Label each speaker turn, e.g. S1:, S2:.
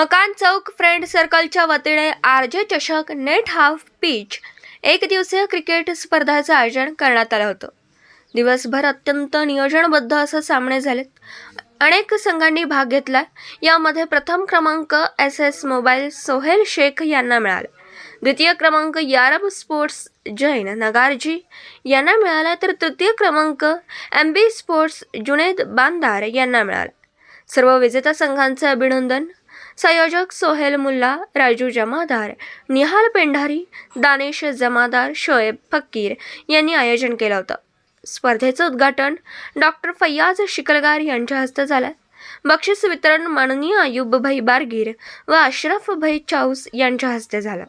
S1: मकान चौक फ्रेंड सर्कलच्या वतीने आरजे चषक नेट हाफ पिच एक दिवसीय क्रिकेट स्पर्धेचं आयोजन करण्यात आलं होतं. दिवसभर अत्यंत नियोजनबद्ध असे सामने झालेत. अनेक संघांनी भाग घेतला. यामध्ये प्रथम क्रमांक SS मोबाईल सोहेल शेख यांना मिळाला. द्वितीय क्रमांक यारब स्पोर्ट्स जैन नगारजी यांना मिळाला, तर तृतीय क्रमांक MB स्पोर्ट्स जुनेद बांदार यांना मिळाला. सर्व विजेता संघांचे अभिनंदन. संयोजक सोहेल मुल्ला, राजू जमादार, निहाल पेंढारी, दानिश जमादार, शोएब फकीर यांनी आयोजन केलं होतं. स्पर्धेचं उद्घाटन डॉक्टर फैयाज शिकलगार यांच्या हस्ते झालं. बक्षीस वितरण माननीय अयुब भाई बारगीर व अशरफ भाई चाऊस यांच्या हस्ते झालं.